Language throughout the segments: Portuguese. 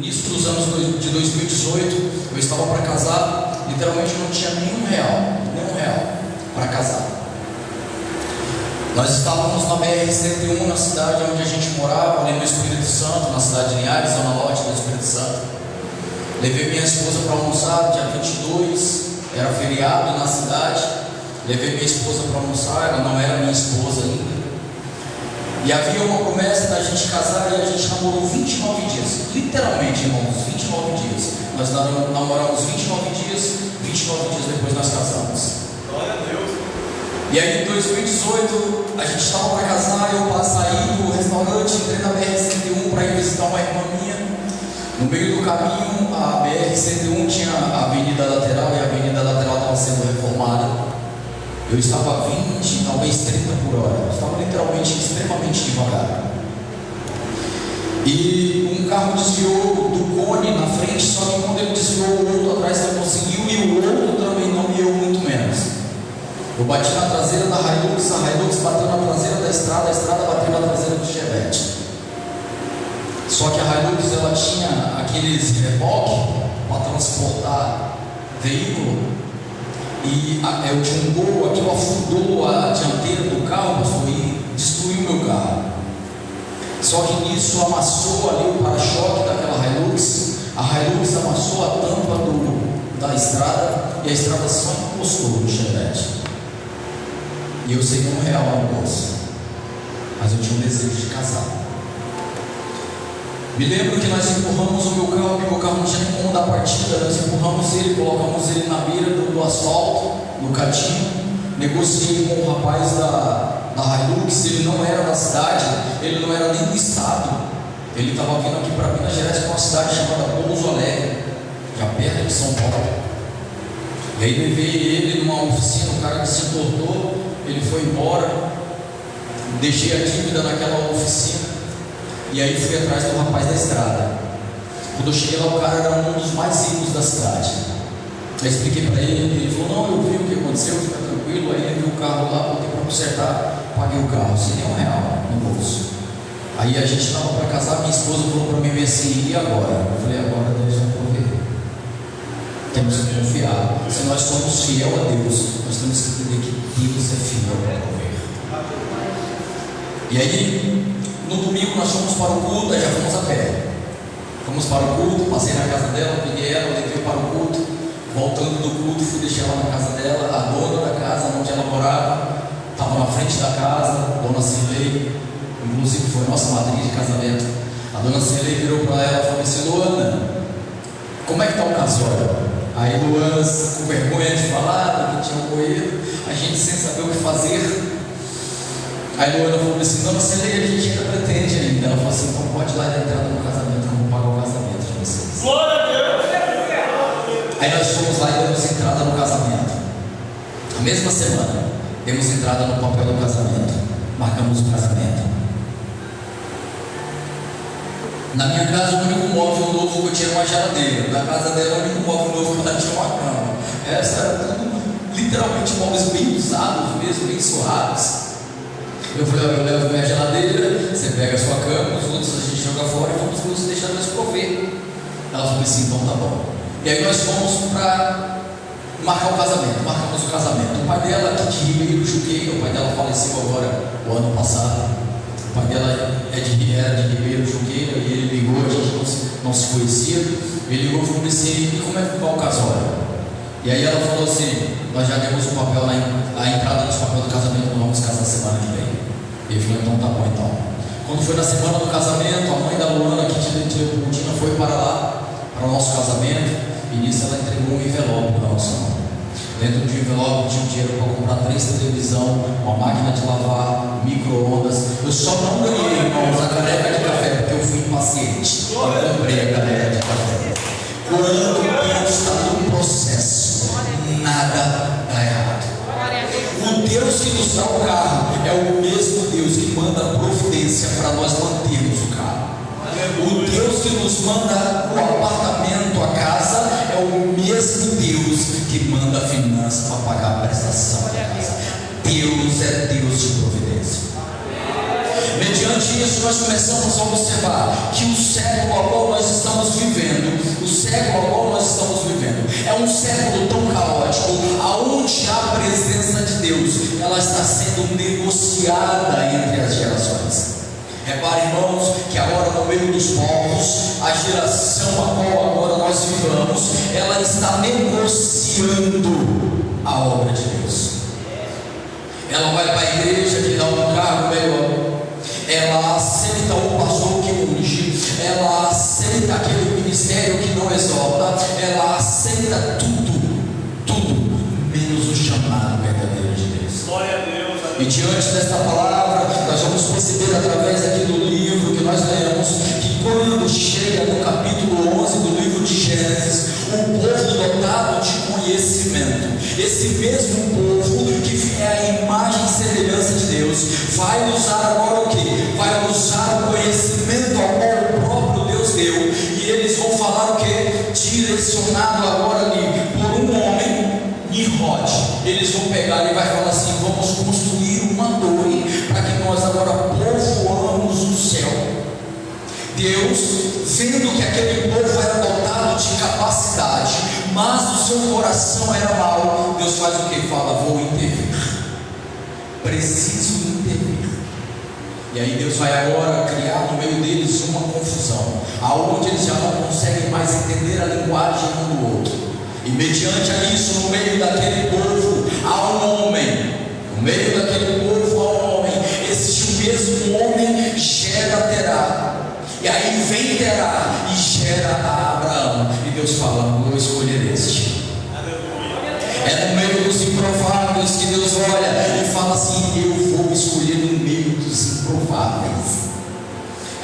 início dos anos de 2018, eu estava para casar, literalmente eu não tinha nenhum real para casar. Nós estávamos na BR-101, na cidade onde a gente morava, ali no Espírito Santo, na cidade de Linhares, zona norte do Espírito Santo. Levei minha esposa para almoçar, dia 22, era feriado na cidade. Levei minha esposa para almoçar, ela não era minha esposa ainda. E havia uma promessa da gente casar e a gente namorou 29 dias. Literalmente, irmãos, 29 dias. Nós namoramos 29 dias, 29 dias depois nós casamos. Glória a Deus. E aí em 2018, a gente estava para casar, eu saí do restaurante, entrei na BR-101 para ir visitar uma irmã minha. No meio do caminho, a BR-101 tinha a avenida lateral e a avenida lateral estava sendo reformada. Eu estava a 20, talvez 30 por hora. Eu estava literalmente extremamente devagar. E um carro desviou do cone na frente, só que quando ele desviou, o outro atrás não conseguiu e o outro também não, e eu muito menos. Eu bati na traseira da Hilux, a Hilux bateu na traseira da estrada, a estrada bateu na traseira do Chevette. Só que a Hilux ela tinha aqueles reboques para transportar veículo. E eu tinha um gol, aquilo afundou a dianteira do carro, pastor, e destruiu meu carro. Só que nisso amassou ali o para-choque daquela Hilux. A Hilux amassou a tampa da estrada e a estrada só encostou no Chevette. E eu sei R$1 no bolso, mas eu tinha um desejo de casar. Me lembro que nós empurramos o meu carro, porque o carro não tinha nem como dar partida. Nós empurramos ele, colocamos ele na beira do asfalto, no cadinho. Negociei com o rapaz da Hilux. Ele não era da cidade, ele não era nem do estado. Ele estava vindo aqui para Minas Gerais, para uma cidade chamada Pouso Alegre, já perto de São Paulo. E aí levei ele numa oficina, o cara que se importou, ele foi embora. Deixei a dívida naquela oficina. E aí fui atrás do rapaz da estrada. Quando eu cheguei lá, o cara era um dos mais ricos da cidade. Aí expliquei para ele, ele falou: não, eu vi o que aconteceu, fica tranquilo. Aí ele viu o carro lá, botei para consertar, paguei o carro, sem R$1 no bolso. Aí a gente estava para casar, minha esposa falou para mim assim: e agora? Eu falei: agora Deus vai prover. Temos que confiar. Se nós somos fiel a Deus, nós temos que entender que Deus é fiel para prover. E aí, no domingo nós fomos para o culto, aí já fomos a pé. Fomos para o culto, passei na casa dela, peguei ela, levei para o culto. Voltando do culto, fui deixar ela na casa dela. A dona da casa onde ela morava estava na frente da casa, Dona Cirlei, inclusive foi nossa madrinha de casamento. A Dona Cirlei virou para ela e falou assim: Luana, como é que está o casório? Aí Luana, com vergonha de falar, que tinha ocorrido, a gente sem saber o que fazer. Aí Luana falou assim: Dona Cirlei, a gente ainda pretende ainda. Ela falou assim: então pode ir lá e dar entrada no casamento, que eu vou pagar o casamento de vocês. Glória a Deus! Aí nós fomos lá e demos entrada no casamento. Na mesma semana, demos entrada no papel do casamento. Marcamos o casamento. Na minha casa, o único móvel novo que eu tinha era uma geladeira. Na casa dela, o único móvel novo que ela tinha uma cama. Essa era tudo, literalmente, móveis bem usados mesmo, bem surrados. Eu falei: eu levo minha geladeira, você pega a sua cama, os outros a gente joga fora e vamos nos deixar nós prover. Ela falou assim: então tá bom. E aí nós fomos para marcar o casamento, marcamos o casamento. O pai dela, aqui de Ribeiro Juqueiro, o pai dela faleceu agora o ano passado. O pai dela era de Ribeiro Juqueiro, e ele ligou, a gente não se conhecia. Ele ligou e falou assim: e como é que vai o casório? E aí ela falou assim: nós já demos o papel, a entrada dos papéis do casamento, nós vamos casar semana que vem. Ele falou: então tá bom então. Quando foi na semana do casamento, a mãe da Luana, aqui de Leopoldina, foi para lá, para o nosso casamento. E nisso ela entregou um envelope para nossa mão. Dentro do envelope tinha dinheiro para comprar 3 televisão, uma máquina de lavar, micro-ondas. Eu só não ganhei, irmãos, a caneca de café, porque eu fui impaciente. Eu comprei a caneca de café. Quando Deus está no processo, nada dá errado. O Deus que nos dá o carro é o mesmo Deus que manda a providência para nós mantermos o carro. O Deus que nos manda o apartamento, a casa, é o mesmo Deus que manda a finança para pagar a prestação da casa. Deus é Deus de providência. Mediante isso, nós começamos a observar que o século ao qual nós estamos vivendo no meio dos povos, a geração a qual agora nós vivamos, ela está negociando a obra de Deus. Ela vai para a igreja que dá um cargo melhor, ela aceita o pastor que unge, ela aceita aquele ministério que não exalta, ela aceita tudo, menos o chamado verdadeiro de Deus. Glória a Deus. E diante desta palavra, nós vamos perceber através aqui do livro que nós lemos, que quando chega no capítulo 11 do livro de Gênesis, o povo dotado de conhecimento, esse mesmo povo que é a imagem e semelhança de Deus, vai usar agora o que? Vai usar o conhecimento ao qual o próprio Deus deu, e eles vão falar o que? Direcionado agora ali por um homem, Nimrod. Eles vão pegar e vai falar assim: vamos construir uma torre para que nós agora povoamos o céu. Deus, vendo que aquele povo era dotado de capacidade, mas o seu coração era mau, Deus faz o que? Fala: vou intervir, preciso intervir. E aí Deus vai agora criar no meio deles uma confusão, aonde eles já não conseguem mais entender a linguagem um do outro. E mediante a isso, no meio daquele povo há um homem, no meio daquele povo há um homem, este mesmo homem gera Terá, e aí vem Terá e gera a Abraão, e Deus fala: vou escolher este. É no meio dos improváveis que Deus olha e fala assim: eu vou escolher no meio dos improváveis.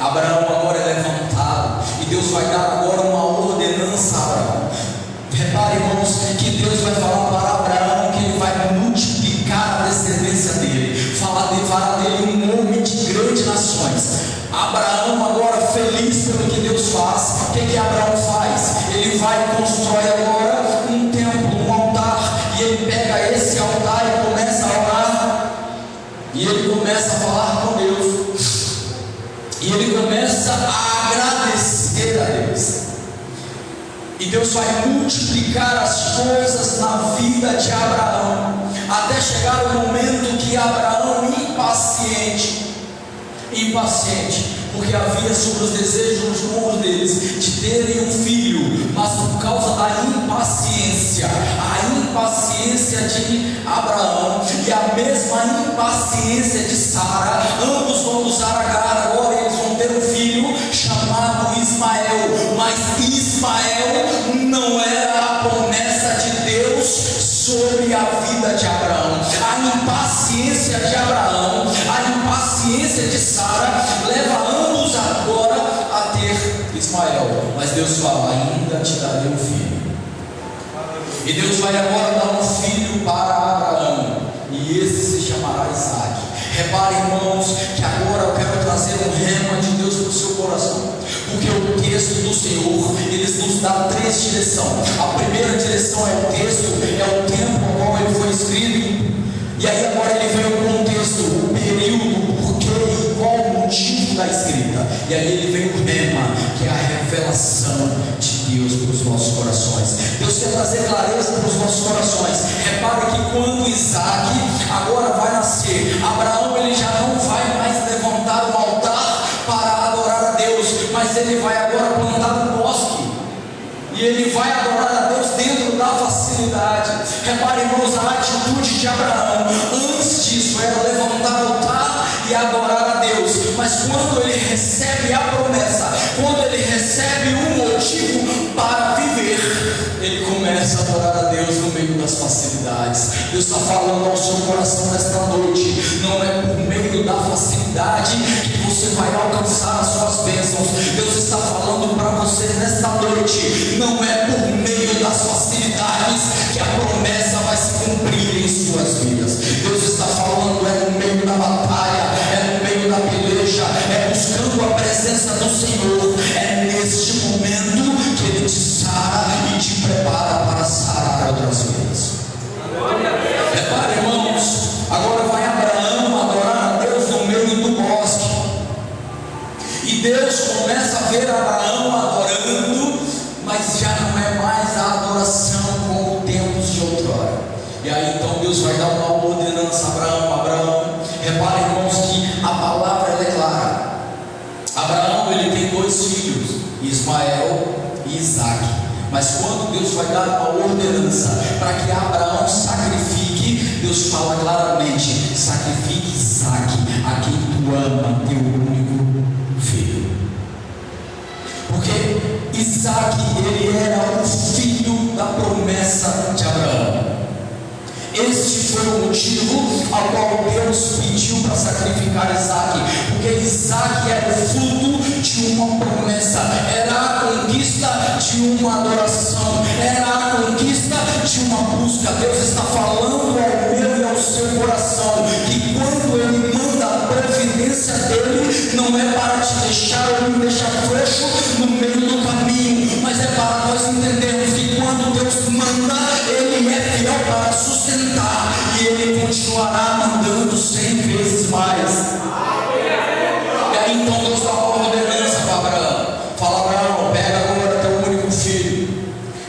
Abraão agora é levantado, e Deus vai dar agora uma ordenança a Abraão. Repare, irmãos, que Deus vai falar para Abraão que ele vai multiplicar a descendência dele, fará dele um homem de grandes nações. Abraão agora feliz pelo que Deus faz, o que Abraão faz? Ele vai e constrói agora um templo, um altar, e ele pega esse altar e começa a orar, e ele começa a falar com Deus, e ele começa a agradecer a Deus. E Deus vai multiplicar as coisas na vida de Abraão, até chegar o momento que Abraão, impaciente, porque havia sobre os desejos nos lombos deles de terem um filho, mas por causa da impaciência, a impaciência de Abraão e a mesma impaciência de Sara, ambos vão usar Agar agora, e eles vão ter um filho chamado Ismael. Mas Ismael não era a promessa de Deus sobre a vida de Abraão. A impaciência de Abraão, a impaciência de Sara leva ambos agora a ter Ismael. Mas Deus fala: ainda te darei um filho. E Deus vai agora dar um filho para Abraão, e esse se chamará Isaac. Repare, irmãos, que agora eu quero trazer um rema de Deus para o seu coração, porque o texto do Senhor, ele nos dá três direções. A primeira direção é o texto, é o tempo ao qual ele foi escrito, e aí agora ele vem o contexto, o período, o porquê e qual o motivo da escrita, e aí ele vem o rema, que é a revelação de Deus para os nossos corações. Deus quer trazer clareza para os nossos corações. Repare que quando Isaac agora vai nascer, Abraão ele já não vai mais levantar um altar para adorar a Deus, mas ele vai agora plantar um bosque, e ele vai adorar a Deus dentro da facilidade. Repare, irmãos, a atitude de Abraão antes disso era levantar o altar e adorar a Deus, mas quando ele recebe a promessa, quando ele recebe um motivo para viver, ele começa a adorar a Deus no meio das facilidades. Deus está falando ao seu coração nesta noite: não é por meio da facilidade que você vai alcançar as suas bênçãos. Deus está falando para você nesta noite: não é por meio das facilidades que a promessa vai se cumprir em suas vidas. Deus está falando é no meio da batalha, é no meio da peleja, é buscando a presença do Senhor. É neste momento que Ele te sara e te prepara para sarar outras vidas. Repare, irmãos, agora vai Abraão adorar a Deus no meio do bosque, e Deus começa a ver Abraão adorando, mas já não é Ismael e Isaque. Mas quando Deus vai dar uma ordenança para que Abraão sacrifique, Deus fala claramente: sacrifique Isaque, a quem tu ama, teu único filho. Porque Isaque, ele era o filho da promessa de Abraão. Este foi o motivo ao qual Deus pediu para sacrificar Isaque, porque Isaque era o fruto de uma promessa, era a conquista de uma adoração, era a conquista de uma busca. Deus está falando ao meu e ao seu coração que quando Ele manda a providência dEle, não é para te deixar ou me deixar frouxo no meio do caminho, mas é para nós entendermos que quando Deus manda, Ele é fiel para sustentar, e Ele continuará mandando 100 vezes mais. E aí então Deus dá uma ordenança para Abraão: fala, Abraão, pega agora teu único filho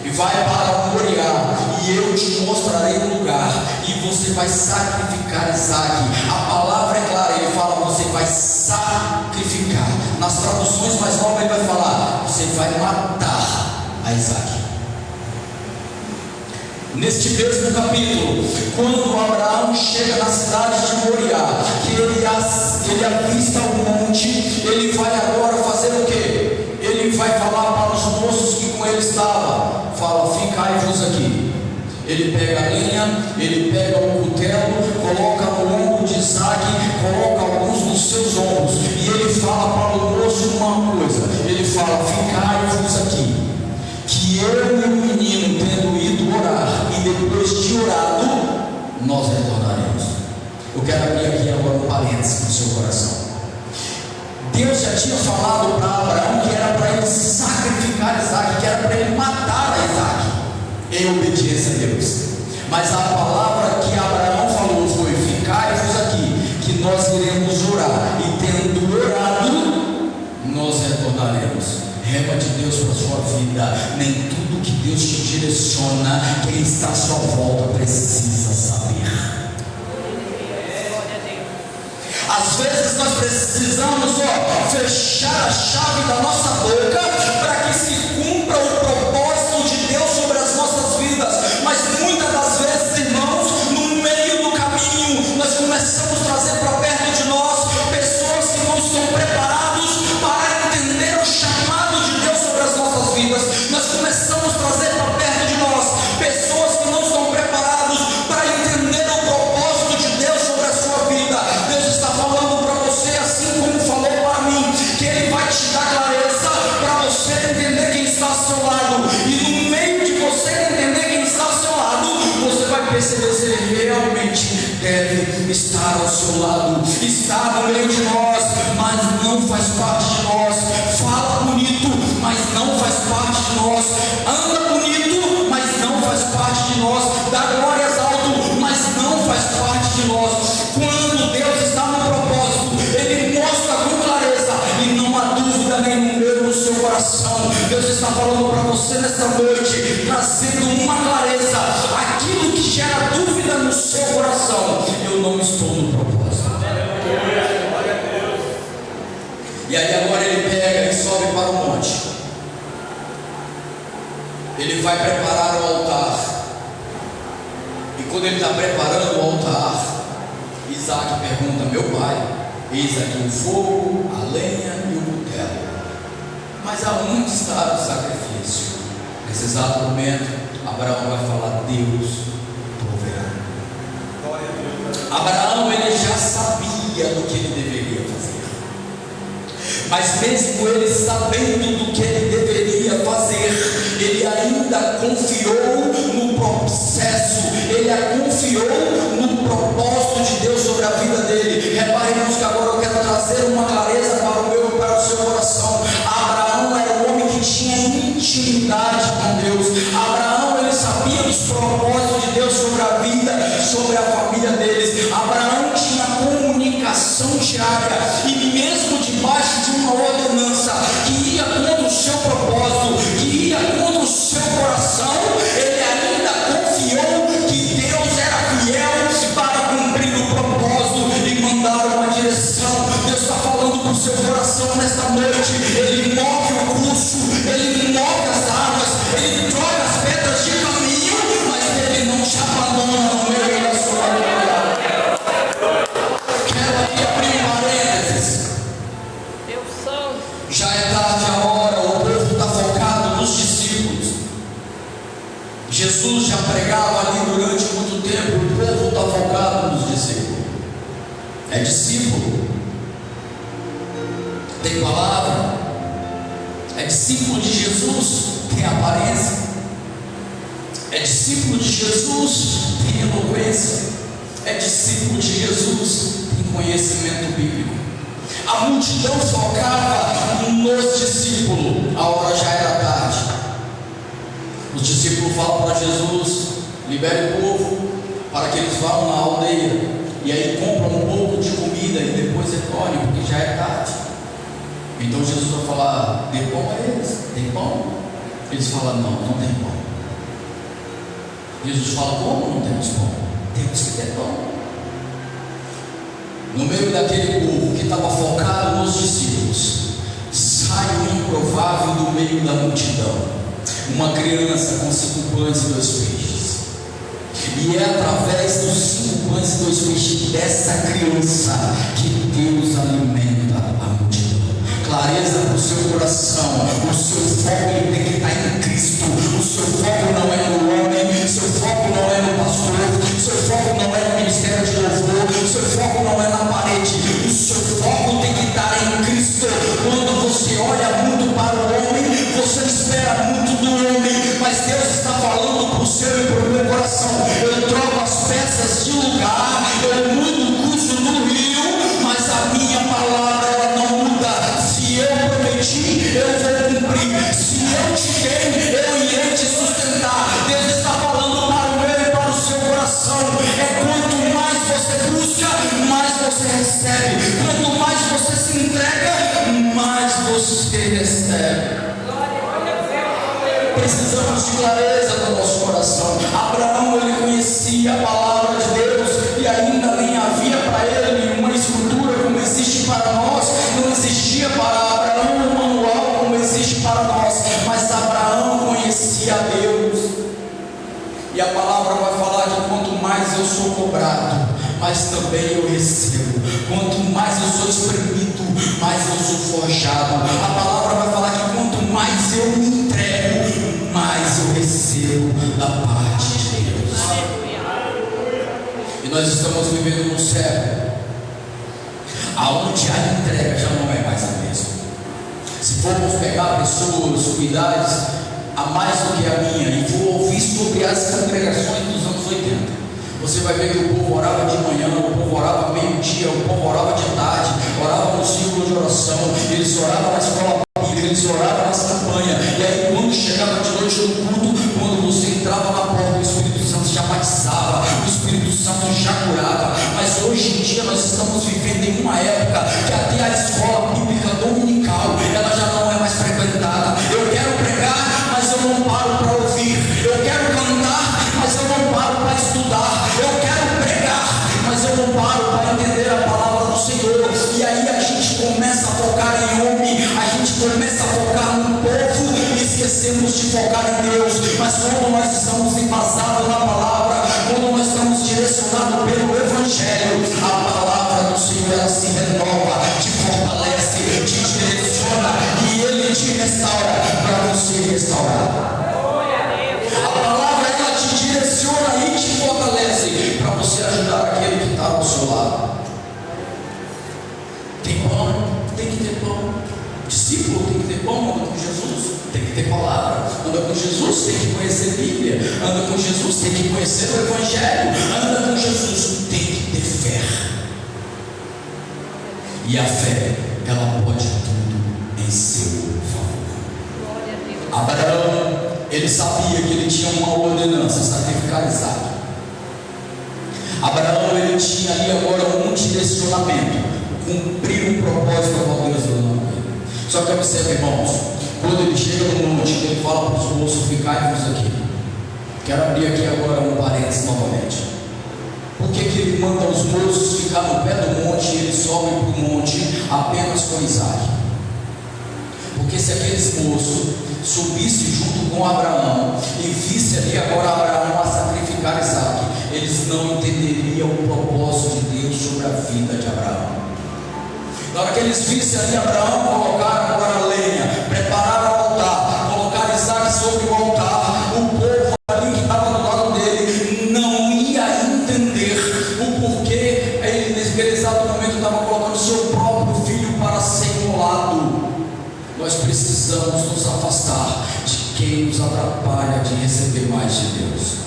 e vai para Moriá, e eu te mostrarei o lugar, e você vai sacrificar Isaque. A palavra é clara, ele fala: você vai sacrificar. Nas traduções mais novas ele vai falar: você vai matar a Isaque. Neste mesmo capítulo, quando Abraão chega na cidade de Moriá, que ele avista o monte, ele vai agora fazer o que? Ele vai falar para os moços que com ele estavam: fala, ficai-vos aqui. Ele pega a lenha, ele pega um cutelo, coloca no ombro de Isaque, coloca alguns dos seus ombros, e ele fala para o moço uma coisa: ele fala, ficai-vos aqui, que eu e o menino, tendo ido orar, e depois de orado, nós retornaremos. Eu quero abrir aqui agora um parênteses no seu coração. Deus já tinha falado para Abraão que era para ele sacrificar Isaque, que era para ele matar a Isaque, em obediência a Deus. Mas a palavra que Abraão falou foi: ficai-vos aqui, que nós iremos orar, e tendo orado, nós retornaremos. Rema de Deus para a sua vida: nem tudo que Deus te direciona, quem está à sua volta precisa saber. Às vezes nós precisamos fechar a chave da nossa boca para que se cumpra o propósito de Deus sobre as nossas vidas. Mas muitas das vezes, irmãos, no meio do caminho, nós começamos a trazer para perto de nós pessoas que não estão preparados para entender o chamado de Deus sobre as nossas vidas. Nós começamos a trazer para perto de nós pessoas que não estão preparados para entender o propósito de Deus sobre a sua vida. Deus está falando para você, assim como falou para mim, que Ele vai te dar clareza para você entender quem está ao seu lado, e no meio de você entender quem está ao seu lado, você vai perceber se Ele realmente deve estar ao seu lado. Está no meio de nós, mas não faz parte de nós. Fala bonito, mas não faz parte de nós. Anda bonito, mas não faz parte de nós. Dá glórias alto, mas não faz parte de nós. Quando Deus está no propósito, Ele mostra com clareza, e não há dúvida nenhuma no seu coração. Deus está falando para você nesta noite, trazendo uma clareza, aquilo que gera dúvida no seu coração: eu não estou no propósito. E aí agora ele pega e sobe para o monte. Ele vai preparar o altar. E quando ele está preparando o altar, Isaque pergunta: meu pai, eis aqui o fogo, a lenha e o cutelo, mas aonde está o sacrifício? Nesse exato momento, Abraão vai falar: Deus proverá. Abraão, ele já sabia do que ele deveria fazer, mas mesmo ele sabendo do que ele deveria fazer, ele ainda confiou no processo, ele confiou no propósito de Deus sobre a vida dele. Reparemos que agora eu quero trazer uma clareza para o meu e para o seu coração. Abraão era um homem que tinha intimidade com Deus. Abraão, ele sabia dos propósitos de Deus sobre a vida, sobre a família deles. Abraão tinha comunicação diária, e mesmo debaixo de uma ordenança que ia contra o seu propósito, que ia contra o seu coração, ele ainda confiou que Deus era fiel para cumprir o propósito e mandar uma direção. Deus está falando para o seu coração nesta noite. Ele move o curso, Jesus já pregava ali durante muito tempo, o povo está focado nos discípulos. É discípulo, tem palavra, é discípulo de Jesus, tem aparência, é discípulo de Jesus, tem eloquência, é discípulo de Jesus, tem conhecimento bíblico. A multidão focava nos discípulos, a hora já era tarde. Os discípulos falam para Jesus: libere o povo para que eles vão na aldeia e aí compram um pouco de comida e depois retornem, porque já é tarde. Então Jesus vai falar: dê pão a eles, tem pão? Eles falam: não, não tem pão. Jesus fala: como não temos pão? Temos que ter pão. No meio daquele povo que estava focado nos discípulos, sai um improvável do meio da multidão, uma criança com 5 pães e 2 peixes. E é através dos 5 pães e 2 peixes dessa criança que Deus alimenta a multidão. Clareza para o seu coração, o seu foco tem que estar em Cristo. O seu foco não é no homem, o seu foco não é no pastor, o seu foco não é no ministério de louvor, o seu foco não é na parede, o seu foco tem que estar em Cristo. Quando você olha muito para o homem, você espera muito do homem, mas Deus está falando para o seu e para o meu coração: eu troco as peças de lugar, eu mudo o curso do rio, mas a minha palavra ela não muda. Se eu prometi, eu vou cumprir. Se eu te dei, eu irei te sustentar. Deus está falando para o meu e para o seu coração. É quanto mais você busca, mais você recebe. Quanto mais você se entrega, mais você recebe. Precisamos de clareza no nosso coração. Abraão, ele conhecia a palavra de Deus e ainda nem havia para ele uma estrutura como existe para nós. Não existia para Abraão um manual como existe para nós, mas Abraão conhecia a Deus. E a palavra vai falar que quanto mais eu sou cobrado, mais também eu recebo. Quanto mais eu sou espremido, mais eu sou forjado. A palavra vai falar que quanto mais eu me entrego, mais eu recebo da parte de Deus. E nós estamos vivendo num século aonde a entrega já não é mais a mesma. Se formos pegar pessoas com idades a mais do que a minha e for ouvir sobre as congregações dos anos 80, você vai ver que o povo orava de manhã, o povo orava meio-dia, o povo orava de tarde, orava no círculo de oração, eles oravam na escola bíblica, eles oravam nas campanhas. E aí quando chegava de noite no culto, quando você entrava na porta, o Espírito Santo já batizava, o Espírito Santo já curava. Mas hoje em dia nós estamos vivendo em uma época que até a escola bíblica dominical ela já não é mais frequentada. Eu quero pregar, mas eu não paro para ouvir. Eu quero cantar, mas eu não paro para estudar. Eu quero pregar, mas eu não paro para entender a palavra do Senhor. E aí a gente começa a focar em homem, a gente começa a focar no povo e esquecemos de focar em Deus. Mas quando nós estamos embasados na palavra, quando nós estamos direcionados pelo Evangelho, a palavra do Senhor ela se renova, te fortalece, te direciona e Ele te restaura para você restaurar. A palavra ela te direciona e te fortalece para você ajudar aquele que está ao seu lado. Tem pão? Tem que ter pão. Discípulo tem que ter pão, anda com Jesus, tem que ter palavra. Anda com Jesus, tem que conhecer a Bíblia. Anda com Jesus, tem que conhecer o Evangelho. Anda com Jesus, tem que ter fé. E a fé, ela pode tudo em seu favor. Abraão, ele sabia que ele tinha uma ordenança: sacrificar Isaac. Abraão, ele tinha ali agora um direcionamento: cumprir um propósito que Deus deu na vida. Só que observe, irmãos, quando ele chega no monte, ele fala para os moços: ficai-vos aqui. Quero abrir aqui agora um parênteses novamente. Por que ele manda os moços ficar no pé do monte e eles sobem para o monte apenas com Isaac? Porque se aqueles moços subissem junto com Abraão e vissem ali agora Abraão a sacrificar Isaac, eles não entenderiam o propósito de Deus sobre a vida de Abraão. Na hora que eles vissem ali Abraão colocar agora a lenha, preparar o altar, colocar Isaac sobre o altar, o povo ali que estava quem nos atrapalha de receber mais de Deus.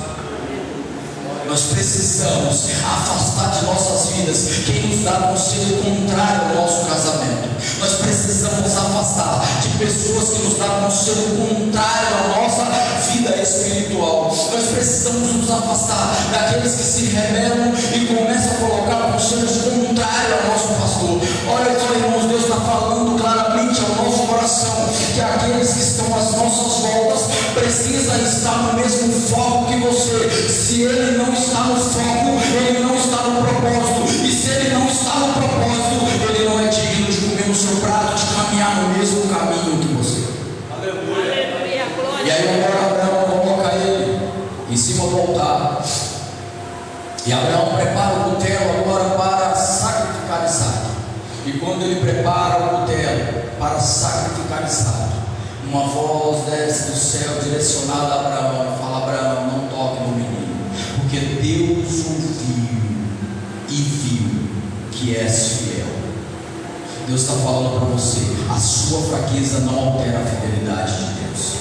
Nós precisamos afastar de nossas vidas quem nos dá conselho contrário ao nosso casamento. Nós precisamos afastar de pessoas que nos dão conselho contrário à nossa vida espiritual. Nós precisamos nos afastar daqueles que se rebelam e começam a colocar conselhos contrários ao nosso pastor. Olha só, irmãos, Deus está falando claramente ao nosso coração que aqueles que estão às nossas voltas precisam estar no mesmo foco que você. Se ele não está no foco, ele não está no propósito, e se ele não está no propósito, ele não é digno de comer no seu prato, de caminhar no mesmo caminho que você. Aleluia. E aí agora Abraão coloca ele em cima do altar, e Abraão prepara o cutelo agora para sacrificar Isaac. E quando ele prepara o cutelo para sacrificar Isaac, uma voz desce do céu direcionada a Abraão e fala: Abraão, não toque no menino, porque Deus ouviu e viu que és fiel. Deus está falando para você: a sua fraqueza não altera a fidelidade de Deus.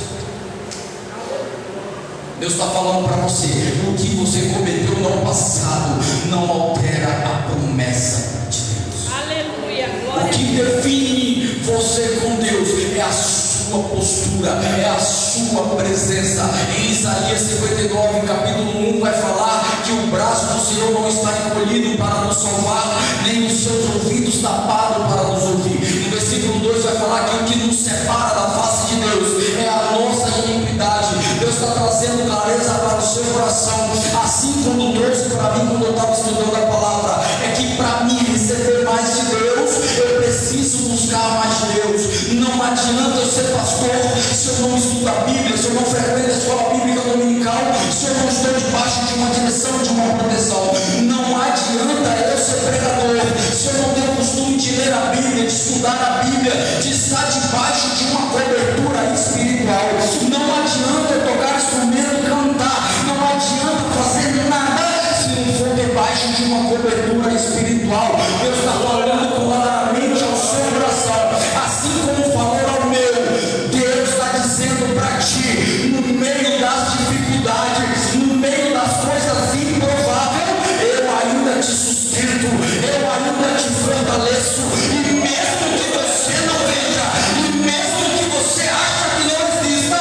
Deus está falando para você: o que você cometeu no passado não altera a promessa de Deus. Aleluia, glória. O que define você com Deus é a sua postura, é a sua presença. Em Isaías 59, capítulo 1, vai falar que o braço do Senhor não está encolhido para nos salvar, nem os seus ouvidos tapados para nos ouvir. No versículo 2 vai falar que o que nos separa da face de Deus é a nossa iniquidade. Deus está trazendo clareza para o seu coração, assim como trouxe para mim quando eu estava estudando a palavra. É que para mim receber mais de Deus, eu preciso buscar mais de Deus. Não adianta eu ser pastor se eu não estudo a Bíblia, se eu não frequento a escola bíblica dominical, se eu não estou debaixo de uma direção, de uma proteção. Não adianta eu ser pregador se eu não tenho o costume de ler a Bíblia, de estudar a Bíblia, de estar debaixo de uma cobertura espiritual. Não adianta eu tocar instrumento, cantar, não adianta fazer nada se não for debaixo de uma cobertura espiritual. Deus está falando claramente ao seu coração, assim como falou ao meu. Deus está dizendo para ti, no meio das dificuldades, no meio das coisas improváveis, eu ainda te sustento, eu ainda te fortaleço. E mesmo que você não veja, e mesmo que você acha que não exista,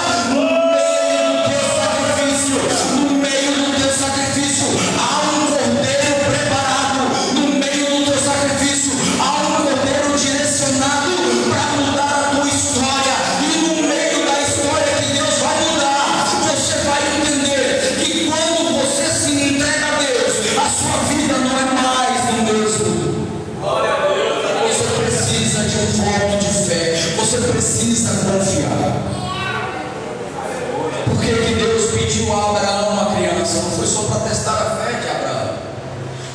no meio do teu sacrifício há um cordeiro preparado. No meio do teu sacrifício há um cordeiro direcionado para mudar a tua história. E no meio da história que Deus vai mudar, você vai entender que quando você se entrega a Deus, a sua vida não é mais do mesmo. Você precisa de um voto de fé, você precisa confiar. Por que Deus pediu a Abraão uma criança? Não foi só para testar a fé de Abraão,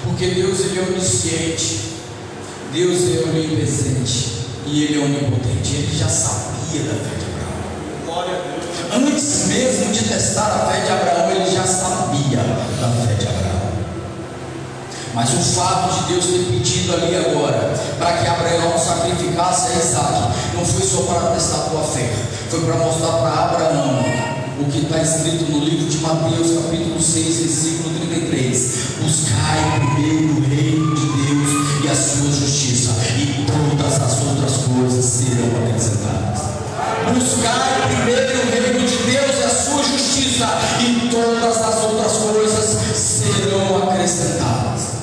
porque Deus, ele é onisciente, Deus é onipresente e ele é onipotente. Ele já sabia da fé de Abraão. Antes mesmo de testar a fé de Abraão, ele já sabia da fé de Abraão. Mas o fato de Deus ter pedido ali agora para que Abraão sacrificasse a Isaac não foi só para testar a tua fé, foi para mostrar para Abraão o que está escrito no livro de Mateus, capítulo 6, versículo 33: buscai primeiro o reino de Deus e a sua justiça, e todas as outras coisas serão acrescentadas. Buscai primeiro o reino de Deus e a sua justiça, e todas as outras coisas serão acrescentadas.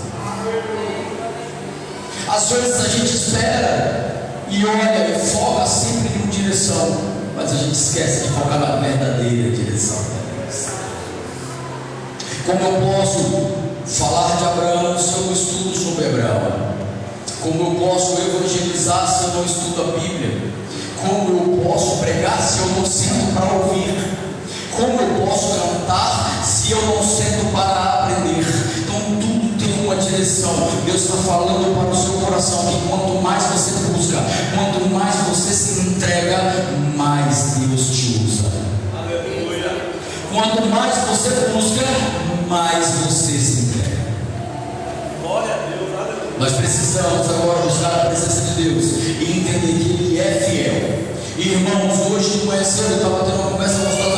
Às vezes a gente espera e olha e foca sempre em uma direção, mas a gente esquece de focar na verdadeira direção. Como eu posso falar de Abraão se eu não estudo sobre Abraão? Como eu posso evangelizar se eu não estudo a Bíblia? Como eu posso pregar se eu não sento para ouvir? Como eu posso cantar se eu não sento para aprender? Então tudo tem uma direção. Deus está falando para o seu coração que quanto mais você busca, quanto mais você se entrega, mais Deus te usa. Aleluia. Quanto mais você busca, mais você se entrega. Glória a Deus. Aleluia. Nós precisamos agora buscar a presença de Deus e entender que Ele é fiel. Irmãos, hoje de manhã cedo eu estava tendo uma conversa com os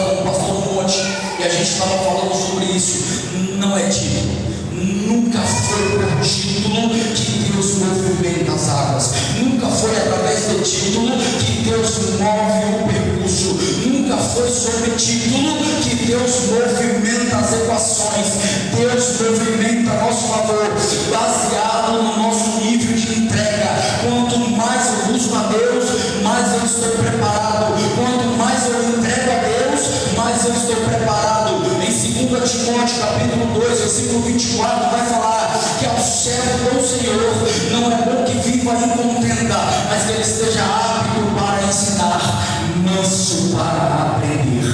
sobre título, que Deus movimenta as equações, Deus movimenta a nosso favor, baseado no nosso nível de entrega. Quanto mais eu busco a Deus, mais eu estou preparado. Quanto mais eu entrego a Deus, mais eu estou preparado. Em 2 Timóteo capítulo 2, versículo 24, vai falar que ao servo do Senhor não é bom que viva em contenda, mas que ele esteja apto para ensinar, manso para aprender.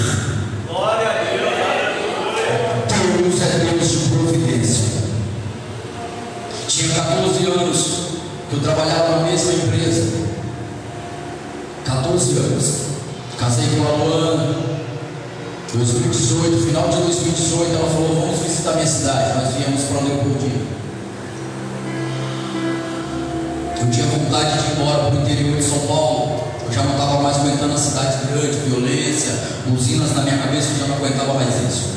Glória a Deus. Deus é Deus de providência. Tinha 14 anos que eu trabalhava na mesma empresa. 14 anos. Casei com a Luana. 2018, final de 2018, ela falou: vamos visitar minha cidade. Nós viemos para Leopoldina. Eu tinha vontade de ir embora para o interior de São Paulo. Eu já não estava mais aguentando a cidade grande, violência, buzinas na minha cabeça, eu já não aguentava mais isso.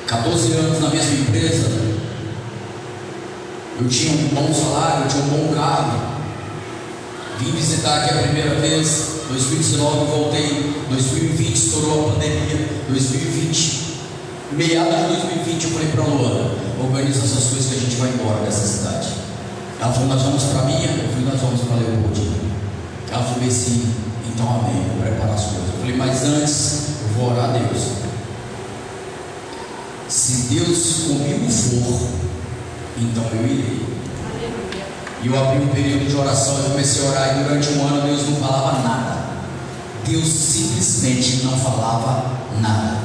14 anos na mesma empresa, eu tinha um bom salário, eu tinha um bom carro. Vim visitar aqui a primeira vez, 2019 eu voltei, 2020 estourou a pandemia, 2020, meados de 2020 eu falei para a Luana: organiza essas coisas que a gente vai embora dessa cidade. Ela falou: nós vamos para a minha? Eu falei: nós vamos para Leopoldina. Ela falou assim: então amém, vou preparar as coisas. Eu falei: mas antes eu vou orar a Deus. Se Deus comigo for, então eu irei. E eu abri um período de oração, eu comecei a orar, e durante um ano Deus não falava nada. Deus simplesmente não falava nada.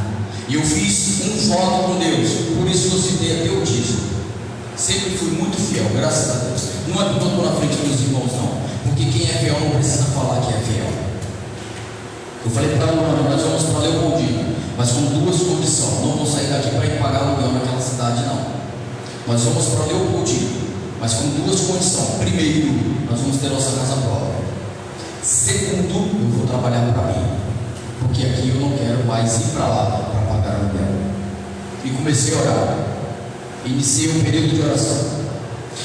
E eu fiz um voto com Deus, por isso que eu citei até o dízimo. Sempre fui muito fiel, graças a Deus. Não é porque eu estou na frente dos irmãos, não, porque quem é fiel não precisa falar que é fiel. Eu falei para ela: nós vamos para Leopoldina, mas com duas condições. Não vou sair daqui para ir pagar aluguel naquela cidade, não. Nós vamos para Leopoldina, mas com duas condições. Primeiro, nós vamos ter nossa casa própria. Segundo, eu vou trabalhar para mim, porque aqui eu não quero mais ir para lá para pagar aluguel. E comecei a orar. Iniciei um período de oração.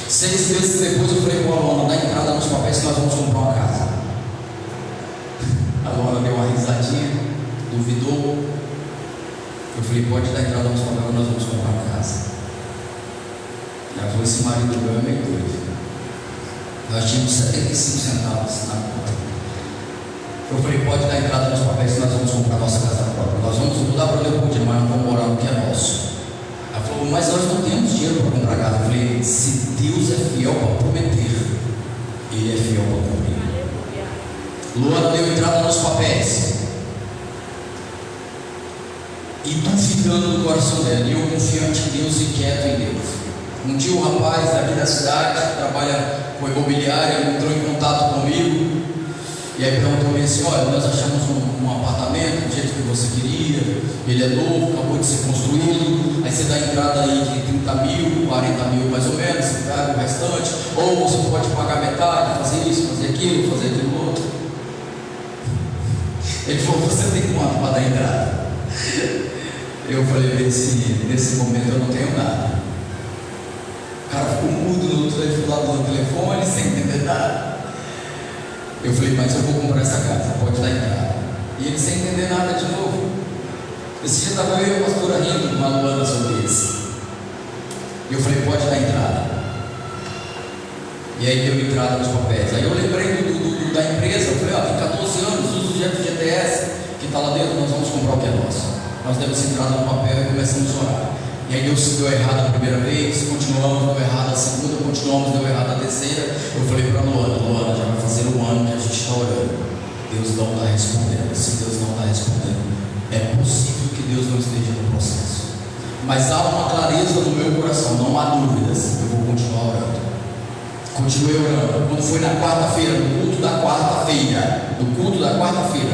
6 meses depois eu falei com a Luana: dá entrada nos papéis que nós vamos comprar uma casa. A Luana deu uma risadinha, duvidou. Eu falei: pode dar entrada nos papéis que nós vamos comprar uma casa. Ela falou: esse marido meu é meio doido. Nós tínhamos 75 centavos na conta. Eu falei: pode dar entrada nos papéis que nós vamos comprar nossa casa própria. Nós vamos mudar para Leopoldina, mas não vamos morar no que é nosso. Ela falou: mas nós não temos dinheiro para comprar casa. Eu falei: se Deus é fiel para prometer, Ele é fiel para cumprir. Luana deu entrada nos papéis, e duvidando do coração dela, e eu confiante em Deus e quieto em Deus. Um dia um rapaz daqui da cidade, que trabalha com imobiliária, entrou em contato comigo, e aí perguntou-me assim: olha, nós achamos um apartamento do jeito que você queria, ele é novo, acabou de ser construído, aí você dá entrada aí de 30 mil, 40 mil mais ou menos, você paga o restante, ou você pode pagar metade, fazer isso, fazer aquilo outro. Ele falou: você tem quanto para dar entrada? Eu falei: nesse momento eu não tenho nada. O cara ficou mudo do lado do telefone, sem entender nada. Eu falei: mas eu vou comprar essa casa, pode dar entrada. E ele sem entender nada de novo. Esse dia estava eu e a pastora rindo com uma Luana sobre isso. E eu falei: pode dar entrada. E aí deu entrada nos papéis. Aí eu lembrei da empresa. Eu falei: ó, tem 14 anos, usa o GTS que está lá dentro, nós vamos comprar o que é nosso. Nós demos entrada no papel e começamos a orar. E aí Deus deu errado a primeira vez, continuamos, deu errado a segunda, continuamos, deu errado a terceira. Eu falei para a Luana: já vai fazer um ano que a gente está orando. Deus não está respondendo. Se Deus não está respondendo, é possível que Deus não esteja no processo. Mas há uma clareza no meu coração, não há dúvidas. Eu vou continuar orando. Continuei orando. Quando foi na quarta-feira, no culto da quarta-feira,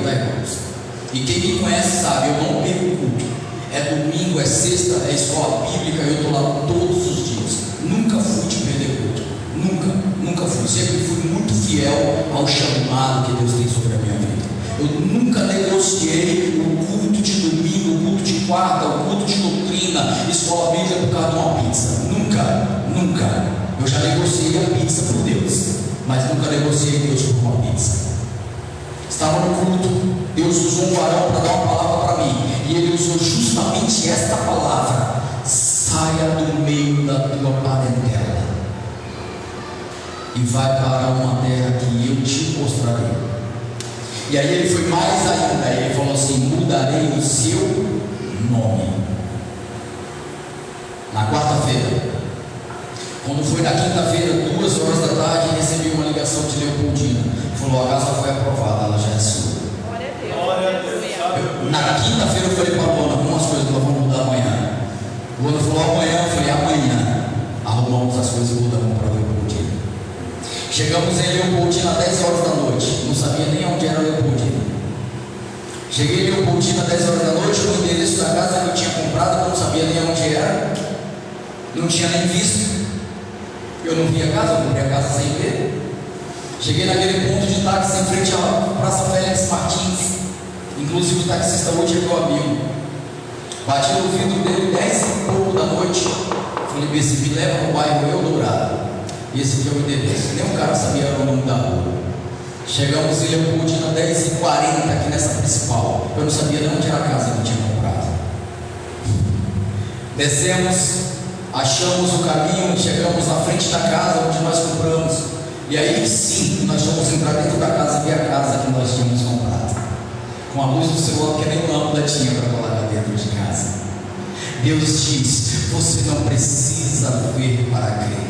tá, irmãos? E quem me conhece sabe, eu não perco o culto. É domingo, é sexta, é escola bíblica, eu estou lá todos os dias. Nunca fui de perder culto. Nunca fui. Sempre fui muito fiel ao chamado que Deus tem sobre a minha vida. Eu nunca negociei o culto de domingo, o culto de quarta, o culto de doutrina, escola bíblica por causa de uma pizza. Nunca. Eu já negociei a pizza por Deus, mas nunca negociei Deus por uma pizza. Estava no culto, Deus usou um varão para dar uma palavra para mim, e ele usou justamente esta palavra: saia do meio da tua parentela e vai para uma terra que eu te mostrarei. E aí ele foi mais ainda, ele falou assim: mudarei o seu nome. Na quarta-feira, quando foi na quinta-feira, 2 horas da tarde, recebi uma ligação de Leopoldina. Falou: a casa foi aprovada, ela já é sua. Glória a Deus. Na quinta-feira eu falei para a Luana: algumas coisas nós vamos mudar amanhã. Luana falou: amanhã. Eu falei: amanhã. Arrumamos as coisas e mudamos para Leopoldina. Chegamos em Leopoldina às 10 horas da noite. Não sabia nem onde era Leopoldina. Cheguei em Leopoldina às 10 horas da noite, no endereço da casa que eu tinha comprado, eu não sabia nem onde era. Não tinha nem visto. Eu não vi a casa, eu comprei a casa sem ver. Cheguei naquele ponto de táxi em frente à Praça Félix Martins. Inclusive o taxista hoje é meu amigo. Bati no vidro dele 10 e pouco da noite. Falei: BC, me leva no bairro Eldorado. E esse aqui é o endereço. Nem o cara sabia o nome da rua. Chegamos em Leopoldina 10h40 aqui nessa principal. Eu não sabia de onde era a casa que eu tinha comprado. Descemos, achamos o caminho, chegamos na frente da casa onde nós compramos. E aí sim, nós vamos entrar dentro da casa e ver a casa que nós tínhamos comprado. Com a luz do celular, que nem lâmpada tinha para colocar dentro de casa. Deus diz: você não precisa ver para crer,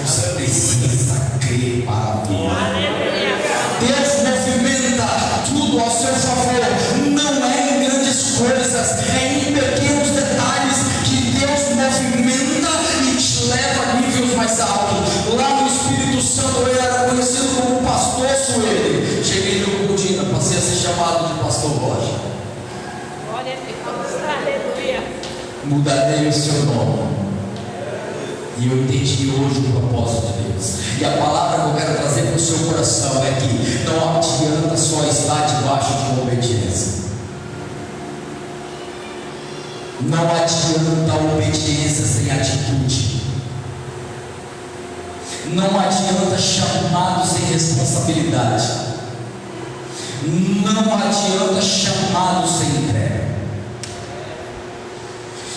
você precisa crer para ver. Deus movimenta tudo ao seu favor. Não é em grandes coisas, é em pequenos detalhes que Deus movimenta e te leva a níveis mais altos. Lá no Espírito Santo eu era conhecido como Pastor Sueli. Cheguei no Leopoldina, passei a ser chamado de Pastor Roger. Glória a Deus, aleluia. Mudarei o seu nome. E eu entendi hoje o propósito de Deus. E a palavra que eu quero trazer para o seu coração é que não adianta só estar debaixo de uma obediência. Não adianta obediência sem atitude. Não adianta chamado sem responsabilidade. Não adianta chamado sem entrega.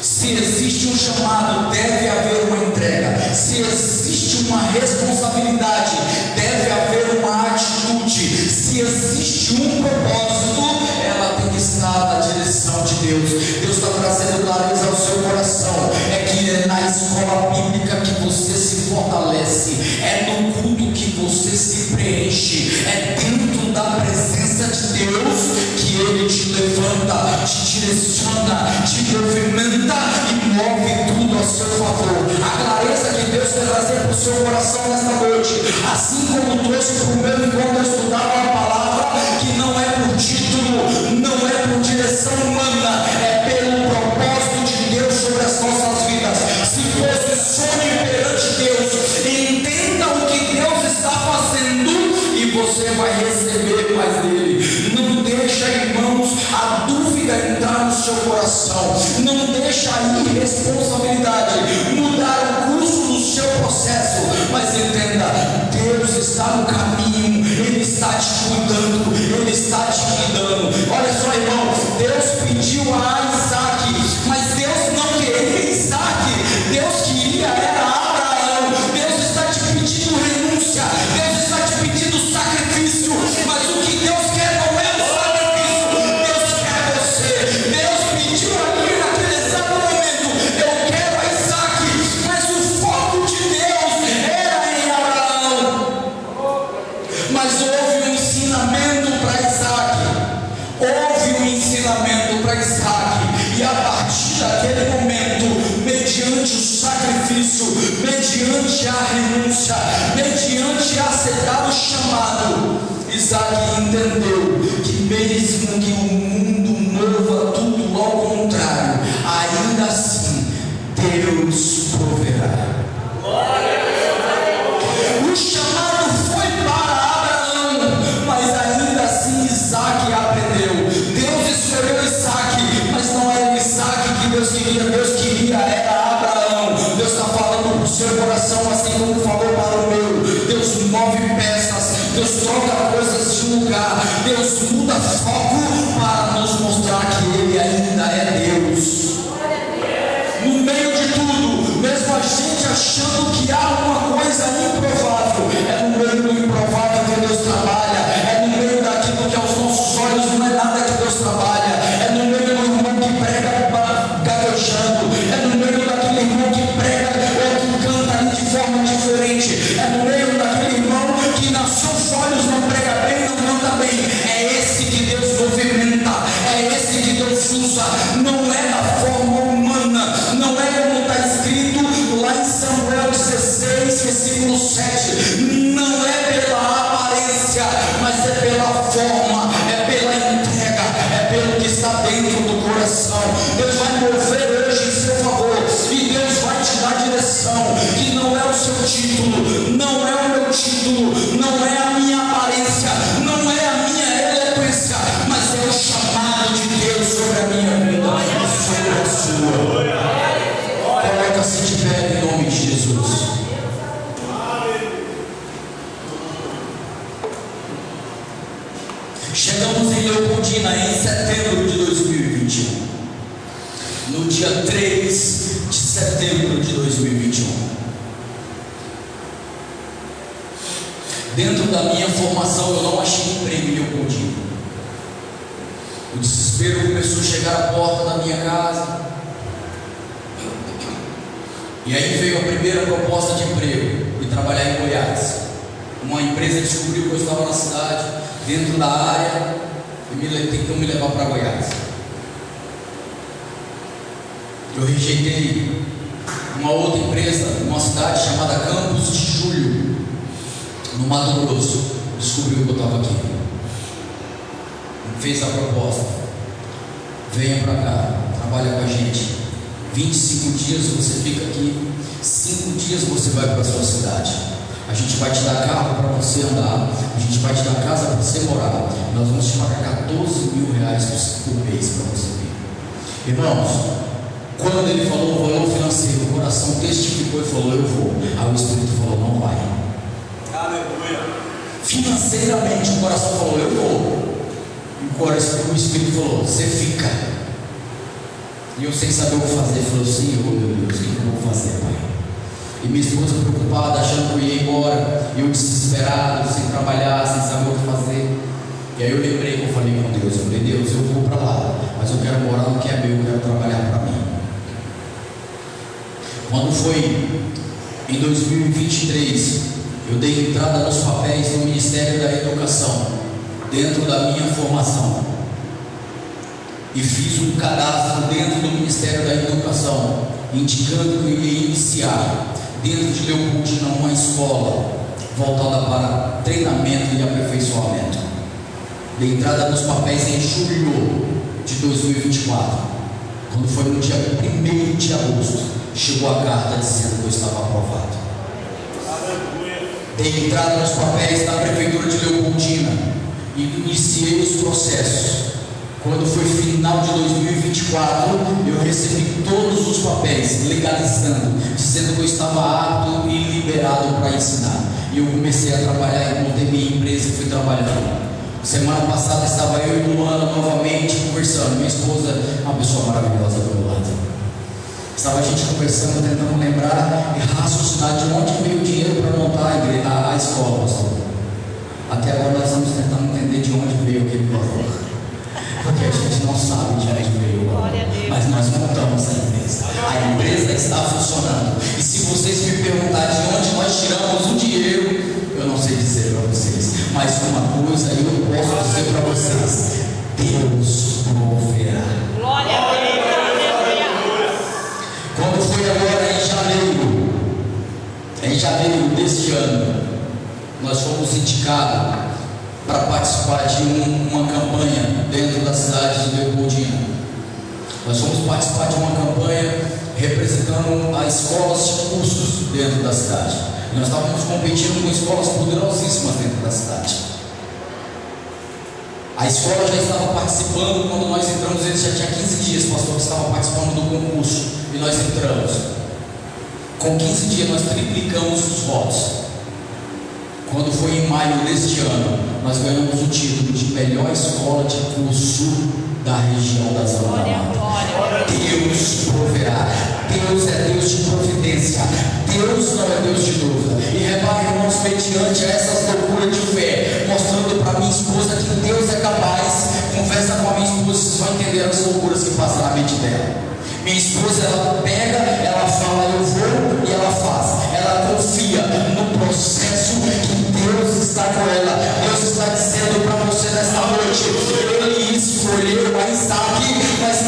Se existe um chamado, deve haver uma entrega. Se existe uma responsabilidade, deve haver uma atitude. Se existe um propósito, ela tem que estar na direção de Deus. Deus está trazendo clareza ao seu coração. É que é na escola bíblica que você se fortalece, é no culto que você se preenche, é dentro da presença de Deus que Ele te levanta, te direciona, te movimenta e move tudo a seu favor. A clareza que Deus quer trazer para o seu coração nesta noite, assim como trouxe para o meu enquanto eu estudava a palavra, que não é por título, não é por direção humana, é pelo propósito de Deus sobre as nossas vidas. Se posicione perante Deus, entenda o que Deus está fazendo e você vai receber mais dele. Não deixa, irmãos, a dúvida entrar no seu coração. Não deixa a irresponsabilidade mudar o curso do seu processo. Mas entenda, Deus está no caminho, Ele está te cuidando, Ele está te cuidando. Olha só, irmão, Deus pediu a Isaac, mas Deus não queria Isaac, Deus queria era Abraão. Deus está te pedindo renúncia, Deus está te pedindo sacrifício, mas o que Deus quer não é o sacrifício, Deus quer você. Deus pediu ali naquele exato momento: eu quero a Isaac, mas o foco de Deus era em Abraão. Mas houve um ensinamento para Isaac, e a partir daquele momento, mediante o sacrifício, mediante a renúncia, mediante aceitar o chamado, Isaac entendeu que mesmo que o mundo mova tudo ao contrário, ainda assim Deus proverá. O chamado foi para Abraão, mas ainda assim Isaac aprendeu. Deus escolheu Isaac, mas não era Isaac que Deus queria era Abraão. Deus está falando para o seu coração, assim como falou para o meu. Deus move peças, Deus troca coisas de lugar, Deus muda Deus usa não é da forma humana, não é como está escrito lá em Samuel 16, versículo 7, não é pela aparência, mas é pela forma, é pela entrega, é pelo que está dentro do coração. Deus vai mover hoje em seu favor, e Deus vai te dar direção, que não é o seu título, não é o meu título, não é a minha aparência, não é a minha eloquência, mas é o chamado de Deus sobre a minha vida e sobre a sua. Coloca-se de pé em nome de Jesus. Chegamos em Leopoldina em setembro de 2021. No dia 3 de setembro de 2021. Dentro da minha formação eu não achei emprego em Leopoldina. O desespero começou a chegar à porta da minha casa. E aí veio a primeira proposta de emprego, de trabalhar em Goiás. Uma empresa descobriu que eu estava na cidade, dentro da área, e tentou me levar para Goiás. Eu rejeitei uma outra empresa, numa cidade chamada Campos de Julho, no Mato Grosso. Descobriu que eu estava aqui. Fez a proposta: venha para cá, trabalha com a gente. 25 dias você fica aqui, 5 dias você vai para a sua cidade. A gente vai te dar carro para você andar, a gente vai te dar casa para você morar. Nós vamos te pagar 14 mil reais por mês para você vir. Irmãos, quando ele falou o valor financeiro, o coração testificou e falou: eu vou. Aí o Espírito falou: não vai. Aleluia. Financeiramente o coração falou: eu vou. E o Espírito falou: você fica. E eu sem saber o que fazer, falou: Senhor, meu Deus, o que eu vou fazer, Pai? E minha esposa preocupada, achando que eu ia embora, e eu desesperado, sem trabalhar, sem saber o que fazer. E aí eu lembrei que eu falei com Deus: eu falei, Deus, eu vou para lá, mas eu quero morar no que é meu, eu quero trabalhar para mim. Quando foi em 2023, eu dei entrada nos papéis no Ministério da Educação, dentro da minha formação, e fiz um cadastro dentro do Ministério da Educação, indicando que eu ia iniciar dentro de Leopoldina uma escola voltada para treinamento e aperfeiçoamento. Dei entrada nos papéis em julho de 2024. Quando foi no dia 1º de agosto, chegou a carta dizendo que eu estava aprovado. Dei entrada nos papéis da Prefeitura de Leopoldina e iniciei os processos. Quando foi final de 2024, eu recebi todos os papéis legalizando, dizendo que eu estava apto e liberado para ensinar. E eu comecei a trabalhar, montei minha empresa e fui trabalhando. Semana passada estava eu e Luana novamente conversando. Minha esposa é uma pessoa maravilhosa do meu lado. Estava a gente conversando, tentando lembrar e raciocinar de onde veio o dinheiro para montar a escola, pastor. Até agora nós estamos tentando entender de onde veio aquele valor, porque a gente não sabe de onde veio o valor, mas nós montamos a empresa. A empresa está funcionando. E se vocês me perguntarem de onde nós tiramos o dinheiro, eu não sei dizer para vocês, mas uma coisa eu posso dizer para vocês: Deus proverá. Glória a Deus. Quando foi agora em janeiro deste ano, nós fomos indicados para participar de uma campanha dentro da cidade de Leopoldina. Nós fomos participar de uma campanha representando as escolas de cursos dentro da cidade. Nós estávamos competindo com escolas poderosíssimas dentro da cidade. A escola já estava participando. Quando nós entramos, ele já tinha 15 dias, o pastor estava participando do concurso, e nós entramos. Com 15 dias nós triplicamos os votos. Quando foi em maio deste ano, nós ganhamos o título de melhor escola de curso da região da Zona da Mata. Deus proverá. Deus é Deus de providência. Deus não é Deus de dúvida. E repare, irmãos, mediante essas loucuras de fé, mostrando para minha esposa que Deus é capaz. Conversa com a minha esposa, vocês vão entender as loucuras que passam na mente dela. Minha esposa, ela pega, ela fala eu vou, e ela faz. Ela confia no processo que Deus está com ela. Deus está dizendo para você nesta noite: Ele escolheu a Isaac, mas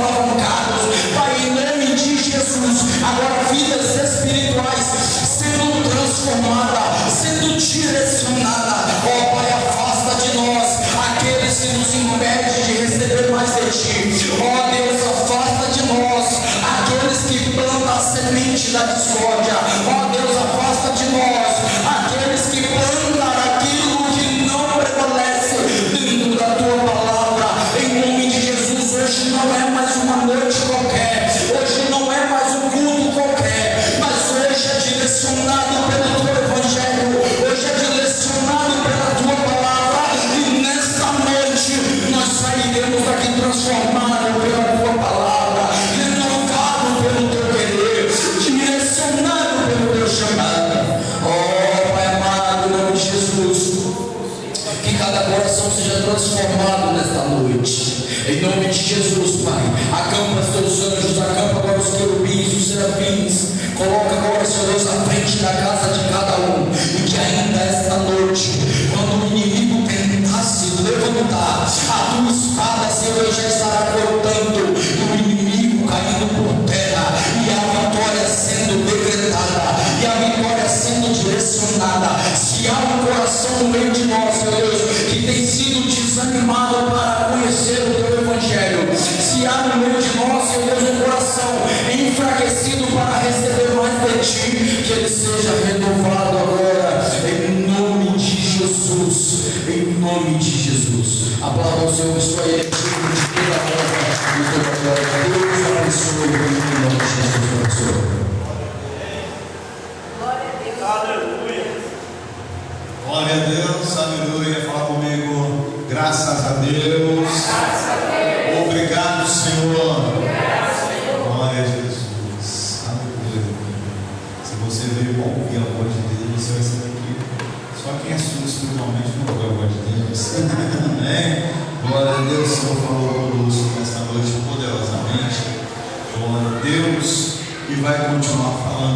alavancados, Pai, em nome de Jesus. Agora, vidas espirituais sendo transformadas, sendo direcionadas. Ó Pai, afasta de nós aqueles que nos impedem de receber mais de Ti. Ó Deus, afasta de nós aqueles que plantam a semente da discórdia. Ó Deus, afasta de nós aqueles que plantam aquilo que não prevalece dentro da Tua palavra. Em nome de Jesus, hoje não é mais uma noite qualquer, hoje não é mais um culto qualquer, mas hoje é direcionado pelo Teu Evangelho, hoje é direcionado pela Tua palavra, e nesta noite nós sairemos daqui transformados pela Tua palavra, renovado pelo Teu querer, direcionado pelo Teu chamado. Oh Pai amado, em nome de Jesus, que cada coração seja transformado nesta noite. Em nome de Jesus, Pai, acampa os Teus anjos, acampa agora os querubins, os serafins. Coloca agora, Senhor Deus, à frente da casa de cada um. E que ainda esta noite, quando o inimigo tentasse levantar a Tua espada, Senhor, já estará cortando o inimigo caindo por terra, e a vitória sendo decretada, e a vitória sendo direcionada. Se há um coração no meio de nós, Senhor Deus, que tem sido desanimado para conhecer o Teu Evangelho, se há no meio de nós, Senhor Deus, um coração enfraquecido para receber mais de Ti, que ele seja renovado agora, em nome de Jesus, em nome de Jesus. Aplauda o Senhor, estou aí, digno de toda a honra e toda a glória. Deus abençoe, em nome de Jesus, abençoe. Aleluia. Glória a Deus, aleluia. Fala comigo. Graças a Deus. Obrigado, Senhor. Glória a Jesus. Aleluia. Se você veio para ouvir a voz de Deus, você vai saber que só quem é surdo espiritualmente não ouve a voz de Deus. Amém? Glória a Deus, o Senhor falou conosco nesta noite poderosamente. Glória a Deus. E vai continuar